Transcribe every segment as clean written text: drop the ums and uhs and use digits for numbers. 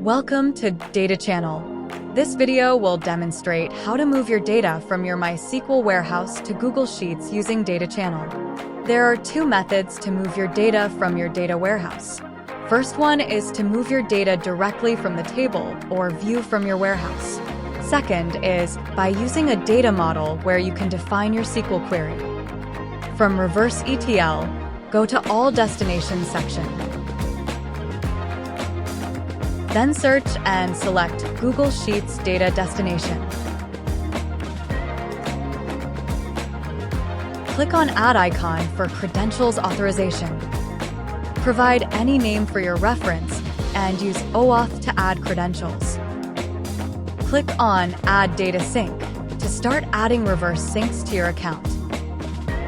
Welcome to DataChannel. This video will demonstrate how to move your data from your MySQL warehouse to Google Sheets using DataChannel. There are two methods to move your data from your data warehouse. First one is to move your data directly from the table or view from your warehouse. Second is by using a data model where you can define your SQL query. From Reverse ETL, go to All Destinations section. Then search and select Google Sheets Data Destination. Click on Add icon for credentials authorization. Provide any name for your reference and use OAuth to add credentials. Click on Add Data Sync to start adding reverse syncs to your account.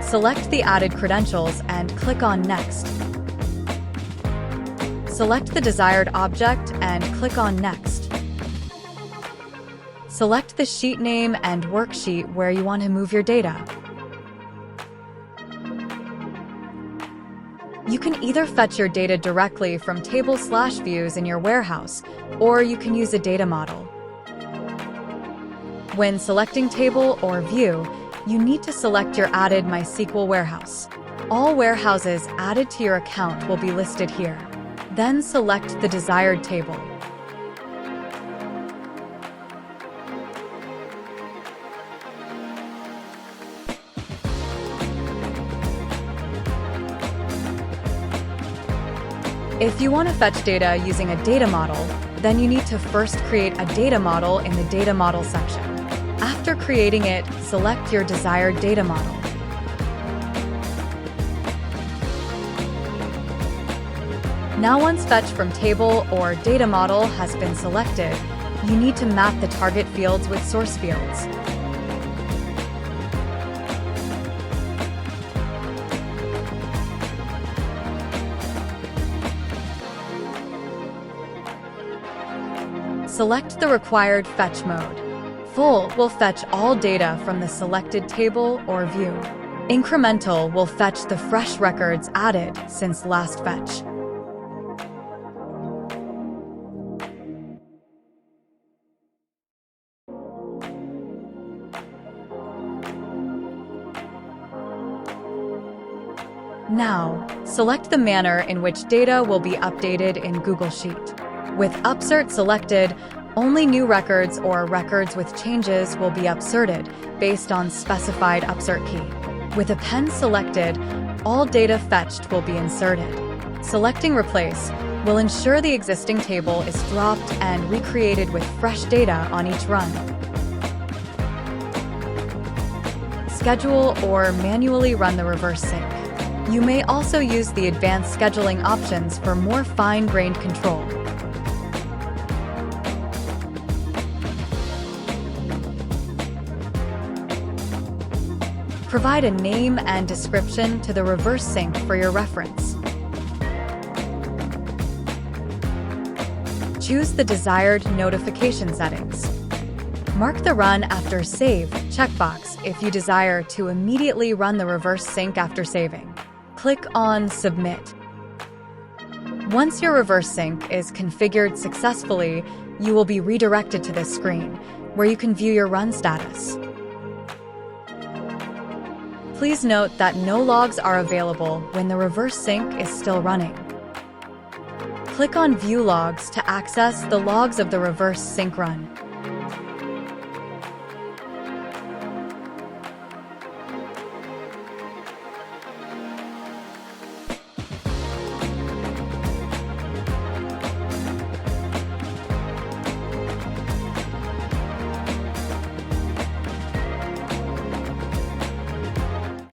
Select the added credentials and click on Next. Select the desired object and click on Next. Select the sheet name and worksheet where you want to move your data. You can either fetch your data directly from table/views in your warehouse, or you can use a data model. When selecting table or view, you need to select your added MySQL warehouse. All warehouses added to your account will be listed here. Then select the desired table. If you want to fetch data using a data model, then you need to first create a data model in the Data Model section. After creating it, select your desired data model. Now once fetch from table or data model has been selected, you need to map the target fields with source fields. Select the required fetch mode. Full will fetch all data from the selected table or view. Incremental will fetch the fresh records added since last fetch. Now, select the manner in which data will be updated in Google Sheet. With Upsert selected, only new records or records with changes will be upserted based on specified upsert key. With Append selected, all data fetched will be inserted. Selecting Replace will ensure the existing table is dropped and recreated with fresh data on each run. Schedule or manually run the reverse sync. You may also use the advanced scheduling options for more fine-grained control. Provide a name and description to the reverse sync for your reference. Choose the desired notification settings. Mark the Run After Save checkbox if you desire to immediately run the reverse sync after saving. Click on Submit. Once your reverse sync is configured successfully, you will be redirected to this screen, where you can view your run status. Please note that no logs are available when the reverse sync is still running. Click on View Logs to access the logs of the reverse sync run.